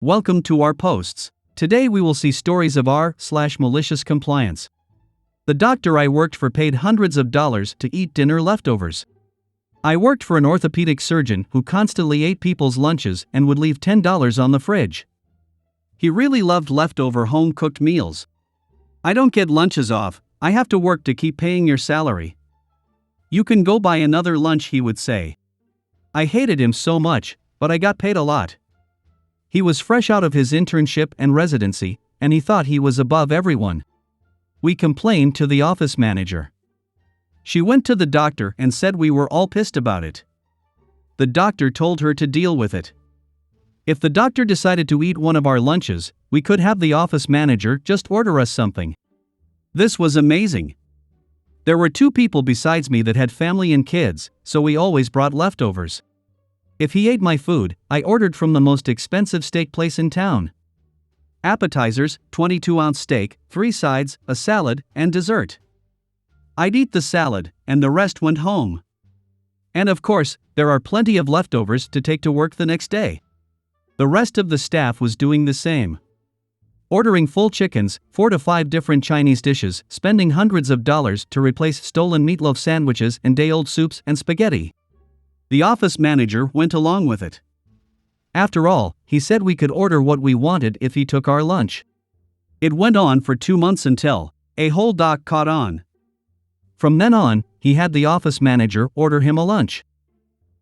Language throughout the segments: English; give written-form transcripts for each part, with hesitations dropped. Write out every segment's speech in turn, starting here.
Welcome to our posts. Today we will see stories of r/malicious compliance. The doctor I worked for paid hundreds of dollars to eat dinner leftovers. I worked for an orthopedic surgeon who constantly ate people's lunches and would leave $10 on the fridge. He really loved leftover home-cooked meals. I don't get lunches off, I have to work to keep paying your salary. You can go buy another lunch, he would say. I hated him so much, but I got paid a lot. He was fresh out of his internship and residency, and he thought he was above everyone. We complained to the office manager. She went to the doctor and said we were all pissed about it. The doctor told her to deal with it. If the doctor decided to eat one of our lunches, we could have the office manager just order us something. This was amazing. There were 2 people besides me that had family and kids, so we always brought leftovers. If he ate my food, I ordered from the most expensive steak place in town. Appetizers, 22-ounce steak, 3 sides, a salad, and dessert. I'd eat the salad, and the rest went home. And of course, there are plenty of leftovers to take to work the next day. The rest of the staff was doing the same. Ordering full chickens, 4 to 5 different Chinese dishes, spending hundreds of dollars to replace stolen meatloaf sandwiches and day-old soups and spaghetti. The office manager went along with it. After all, he said we could order what we wanted if he took our lunch. It went on for 2 months until a whole doc caught on. From then on, he had the office manager order him a lunch.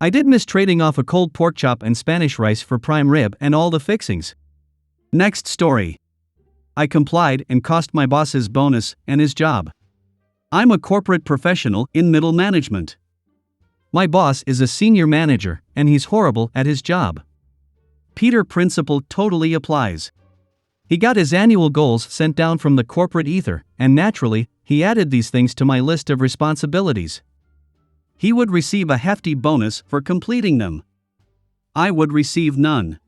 I did miss trading off a cold pork chop and Spanish rice for prime rib and all the fixings. Next story. I complied and cost my boss his bonus and his job. I'm a corporate professional in middle management. My boss is a senior manager, and he's horrible at his job. Peter principle totally applies. He got his annual goals sent down from the corporate ether, and naturally, he added these things to my list of responsibilities. He would receive a hefty bonus for completing them. I would receive none.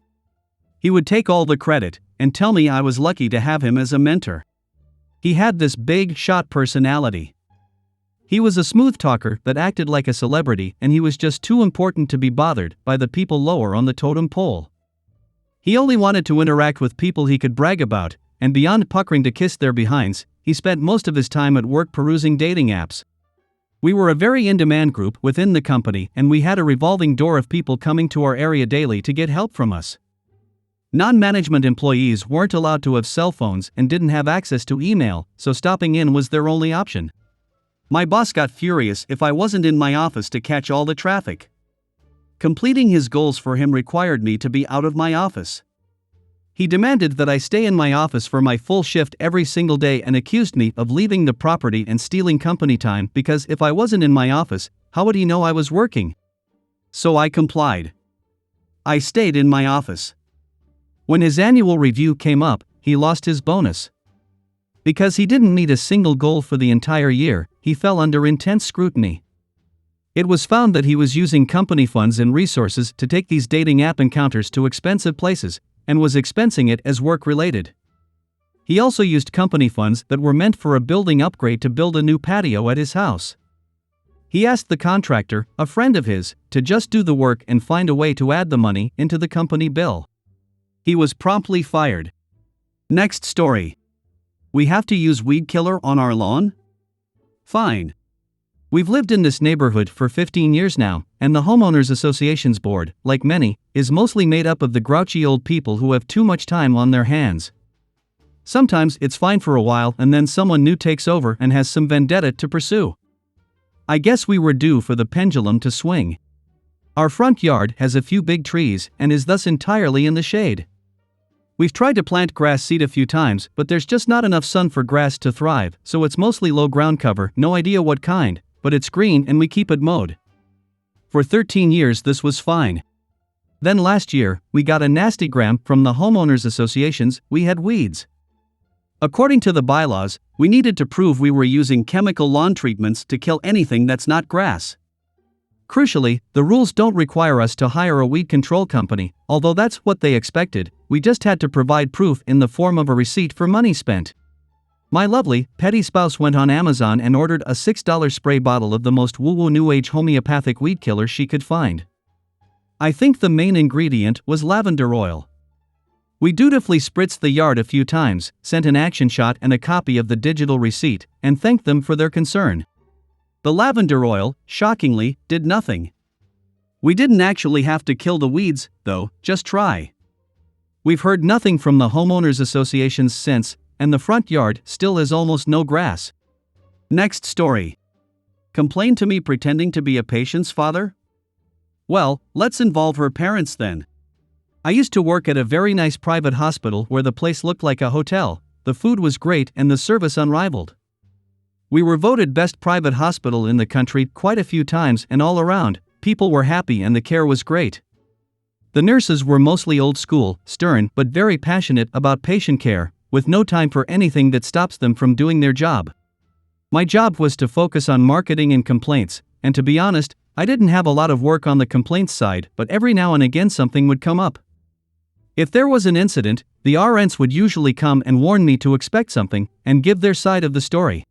He would take all the credit, and tell me I was lucky to have him as a mentor. He had this big shot personality. He was a smooth talker that acted like a celebrity, and he was just too important to be bothered by the people lower on the totem pole. He only wanted to interact with people he could brag about, and beyond puckering to kiss their behinds, he spent most of his time at work perusing dating apps. We were a very in-demand group within the company, and we had a revolving door of people coming to our area daily to get help from us. Non-management employees weren't allowed to have cell phones and didn't have access to email, so stopping in was their only option. My boss got furious if I wasn't in my office to catch all the traffic. Completing his goals for him required me to be out of my office. He demanded that I stay in my office for my full shift every single day and accused me of leaving the property and stealing company time because if I wasn't in my office, how would he know I was working? So I complied. I stayed in my office. When his annual review came up, he lost his bonus. Because he didn't meet a single goal for the entire year, he fell under intense scrutiny. It was found that he was using company funds and resources to take these dating app encounters to expensive places, and was expensing it as work-related. He also used company funds that were meant for a building upgrade to build a new patio at his house. He asked the contractor, a friend of his, to just do the work and find a way to add the money into the company bill. He was promptly fired. Next story. We have to use weed killer on our lawn? Fine. We've lived in this neighborhood for 15 years now, and the Homeowners Association's board, like many, is mostly made up of the grouchy old people who have too much time on their hands. Sometimes it's fine for a while and then someone new takes over and has some vendetta to pursue. I guess we were due for the pendulum to swing. Our front yard has a few big trees and is thus entirely in the shade. We've tried to plant grass seed a few times, but there's just not enough sun for grass to thrive, so it's mostly low ground cover, no idea what kind, but it's green and we keep it mowed. For 13 years this was fine. Then last year, we got a nasty gram from the homeowners associations, we had weeds. According to the bylaws, we needed to prove we were using chemical lawn treatments to kill anything that's not grass. Crucially, the rules don't require us to hire a weed control company, although that's what they expected. We just had to provide proof in the form of a receipt for money spent. My lovely, petty spouse went on Amazon and ordered a $6 spray bottle of the most woo-woo new age homeopathic weed killer she could find. I think the main ingredient was lavender oil. We dutifully spritzed the yard a few times, sent an action shot and a copy of the digital receipt, and thanked them for their concern. The lavender oil, shockingly, did nothing. We didn't actually have to kill the weeds, though, just try. We've heard nothing from the homeowners associations since, and the front yard still has almost no grass. Next story. Complain to me pretending to be a patient's father? Well, let's involve her parents then. I used to work at a very nice private hospital where the place looked like a hotel, the food was great and the service unrivaled. We were voted best private hospital in the country quite a few times, and all around, people were happy and the care was great. The nurses were mostly old school, stern, but very passionate about patient care, with no time for anything that stops them from doing their job. My job was to focus on marketing and complaints, and to be honest, I didn't have a lot of work on the complaints side, but every now and again something would come up. If there was an incident, the RNs would usually come and warn me to expect something, and give their side of the story.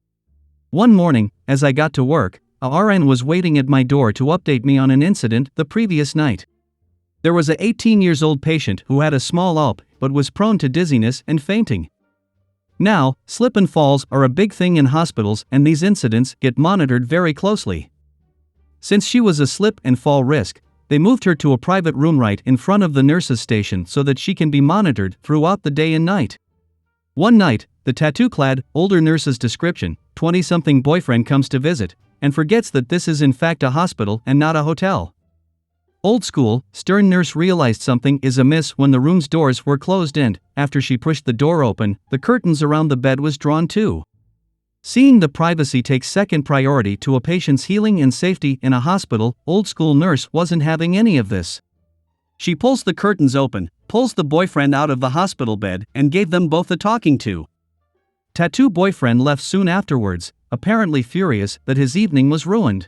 One morning, as I got to work, a RN was waiting at my door to update me on an incident the previous night. There was a 18-year-old patient who had a small ULP but was prone to dizziness and fainting. Now, slip and falls are a big thing in hospitals, and these incidents get monitored very closely. Since she was a slip and fall risk, they moved her to a private room right in front of the nurses' station so that she can be monitored throughout the day and night. One night, the tattoo-clad, older nurse's description, 20-something boyfriend comes to visit, and forgets that this is in fact a hospital and not a hotel. Old school, stern nurse realized something is amiss when the room's doors were closed and, after she pushed the door open, the curtains around the bed was drawn too. Seeing the privacy takes second priority to a patient's healing and safety in a hospital, old school nurse wasn't having any of this. She pulls the curtains open, pulls the boyfriend out of the hospital bed, and gave them both a talking to. Tattoo boyfriend left soon afterwards, apparently furious that his evening was ruined.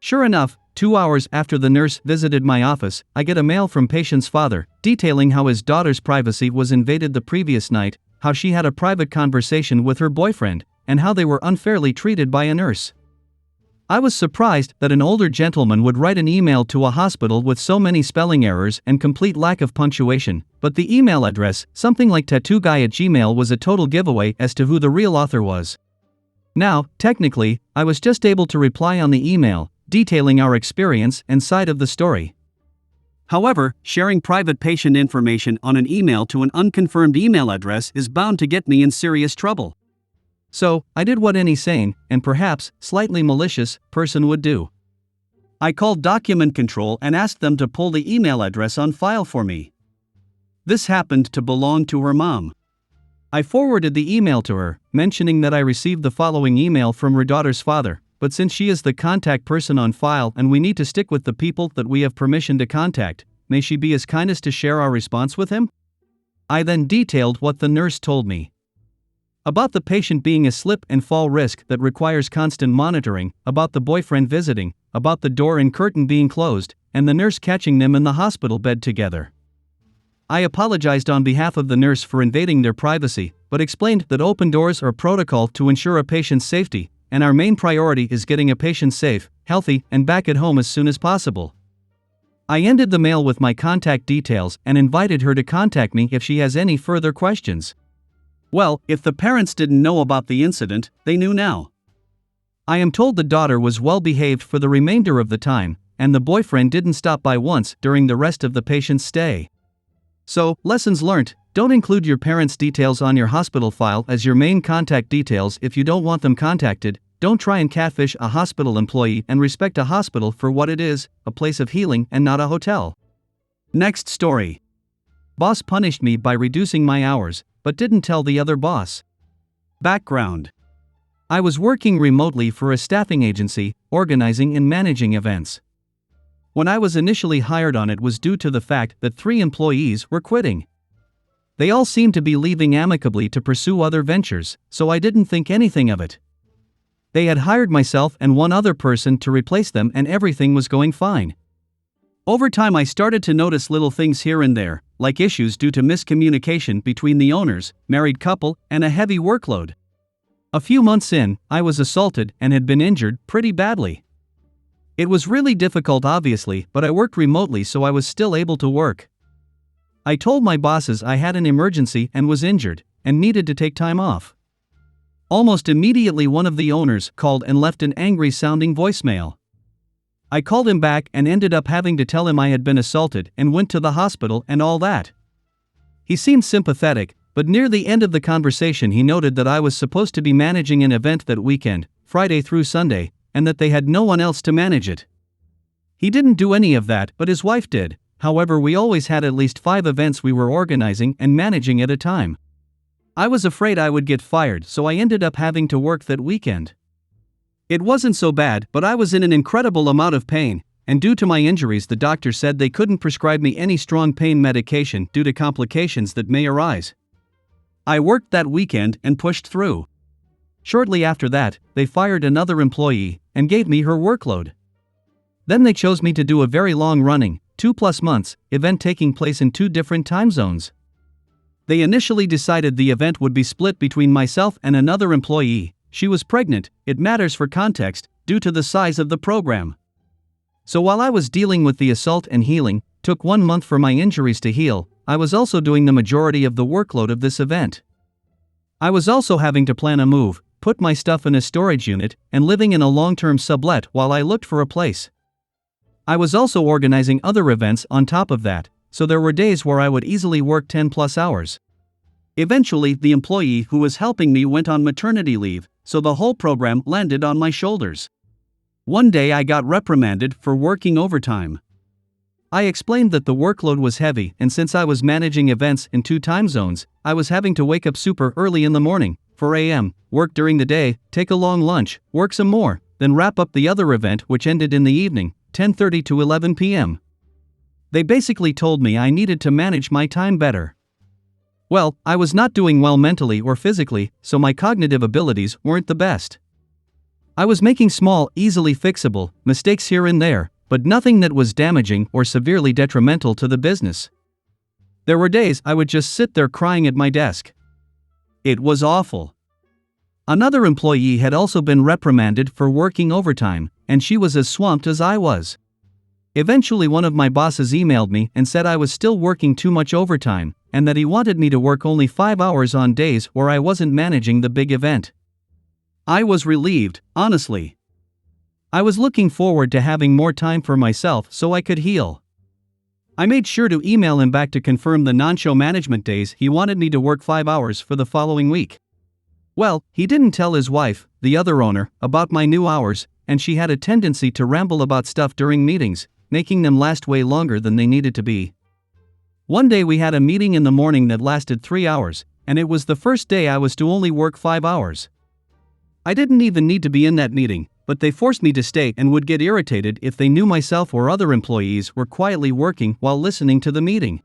Sure enough, 2 hours after the nurse visited my office, I get a mail from patient's father, detailing how his daughter's privacy was invaded the previous night, how she had a private conversation with her boyfriend, and how they were unfairly treated by a nurse. I was surprised that an older gentleman would write an email to a hospital with so many spelling errors and complete lack of punctuation, but the email address, something like tattooguy@gmail.com, was a total giveaway as to who the real author was. Now, technically, I was just able to reply on the email, detailing our experience and side of the story. However, sharing private patient information on an email to an unconfirmed email address is bound to get me in serious trouble. So, I did what any sane, and perhaps slightly malicious, person would do. I called document control and asked them to pull the email address on file for me. This happened to belong to her mom. I forwarded the email to her, mentioning that I received the following email from her daughter's father, but since she is the contact person on file and we need to stick with the people that we have permission to contact, may she be as kind as to share our response with him? I then detailed what the nurse told me. About the patient being a slip and fall risk that requires constant monitoring, about the boyfriend visiting, about the door and curtain being closed, and the nurse catching them in the hospital bed together. I apologized on behalf of the nurse for invading their privacy, but explained that open doors are protocol to ensure a patient's safety, and our main priority is getting a patient safe, healthy, and back at home as soon as possible. I ended the mail with my contact details and invited her to contact me if she has any further questions. Well, if the parents didn't know about the incident, they knew now. I am told the daughter was well behaved for the remainder of the time, and the boyfriend didn't stop by once during the rest of the patient's stay. So, lessons learned: don't include your parents' details on your hospital file as your main contact details if you don't want them contacted. Don't try and catfish a hospital employee, and respect a hospital for what it is, a place of healing and not a hotel. Next story. Boss punished me by reducing my hours, but didn't tell the other boss. Background. I was working remotely for a staffing agency, organizing and managing events. When I was initially hired on, it was due to the fact that 3 employees were quitting. They all seemed to be leaving amicably to pursue other ventures, so I didn't think anything of it. They had hired myself and one other person to replace them, and everything was going fine. Over time, I started to notice little things here and there, like issues due to miscommunication between the owners, married couple, and a heavy workload. A few months in, I was assaulted and had been injured pretty badly. It was really difficult, obviously, but I worked remotely, so I was still able to work. I told my bosses I had an emergency and was injured, and needed to take time off. Almost immediately one of the owners called and left an angry-sounding voicemail. I called him back and ended up having to tell him I had been assaulted and went to the hospital and all that. He seemed sympathetic, but near the end of the conversation he noted that I was supposed to be managing an event that weekend, Friday through Sunday, and that they had no one else to manage it. He didn't do any of that, but his wife did. However, we always had at least 5 events we were organizing and managing at a time. I was afraid I would get fired, so I ended up having to work that weekend. It wasn't so bad, but I was in an incredible amount of pain, and due to my injuries the doctor said they couldn't prescribe me any strong pain medication due to complications that may arise. I worked that weekend and pushed through. Shortly after that, they fired another employee and gave me her workload. Then they chose me to do a very long-running, 2+ months, event taking place in 2 different time zones. They initially decided the event would be split between myself and another employee. She was pregnant, it matters for context, due to the size of the program. So while I was dealing with the assault and healing, took 1 month for my injuries to heal, I was also doing the majority of the workload of this event. I was also having to plan a move, put my stuff in a storage unit, and living in a long-term sublet while I looked for a place. I was also organizing other events on top of that, so there were days where I would easily work 10+ hours. Eventually, the employee who was helping me went on maternity leave, so the whole program landed on my shoulders. One day I got reprimanded for working overtime. I explained that the workload was heavy, and since I was managing events in 2 time zones, I was having to wake up super early in the morning, 4 a.m., work during the day, take a long lunch, work some more, then wrap up the other event which ended in the evening, 10:30 to 11 p.m. They basically told me I needed to manage my time better. Well, I was not doing well mentally or physically, so my cognitive abilities weren't the best. I was making small, easily fixable mistakes here and there, but nothing that was damaging or severely detrimental to the business. There were days I would just sit there crying at my desk. It was awful. Another employee had also been reprimanded for working overtime, and she was as swamped as I was. Eventually one of my bosses emailed me and said I was still working too much overtime, and that he wanted me to work only 5 hours on days where I wasn't managing the big event. I was relieved, honestly. I was looking forward to having more time for myself so I could heal. I made sure to email him back to confirm the non-show management days he wanted me to work 5 hours for the following week. Well, he didn't tell his wife, the other owner, about my new hours, and she had a tendency to ramble about stuff during meetings, making them last way longer than they needed to be. One day we had a meeting in the morning that lasted 3 hours, and it was the first day I was to only work 5 hours. I didn't even need to be in that meeting, but they forced me to stay and would get irritated if they knew myself or other employees were quietly working while listening to the meeting.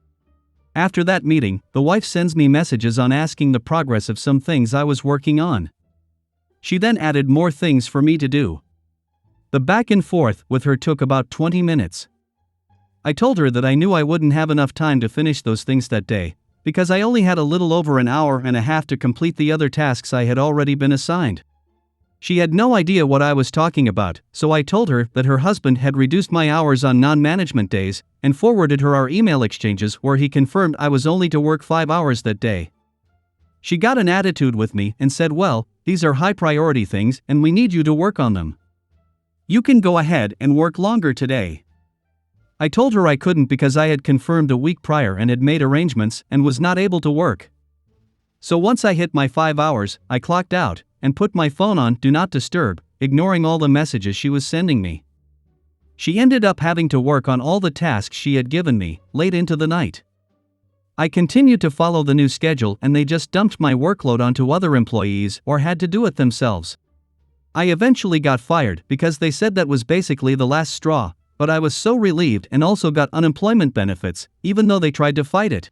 After that meeting, the wife sends me messages on asking the progress of some things I was working on. She then added more things for me to do. The back and forth with her took about 20 minutes. I told her that I knew I wouldn't have enough time to finish those things that day, because I only had a little over an hour and a half to complete the other tasks I had already been assigned. She had no idea what I was talking about, so I told her that her husband had reduced my hours on non-management days, and forwarded her our email exchanges where he confirmed I was only to work 5 hours that day. She got an attitude with me and said, "Well, these are high priority things and we need you to work on them. You can go ahead and work longer today." I told her I couldn't because I had confirmed a week prior and had made arrangements and was not able to work. So once I hit my 5 hours, I clocked out and put my phone on Do Not Disturb, ignoring all the messages she was sending me. She ended up having to work on all the tasks she had given me, late into the night. I continued to follow the new schedule and they just dumped my workload onto other employees or had to do it themselves. I eventually got fired because they said that was basically the last straw, but I was so relieved and also got unemployment benefits, even though they tried to fight it.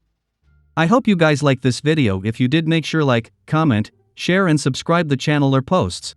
I hope you guys liked this video. If you did, make sure like, comment, share and subscribe the channel or posts.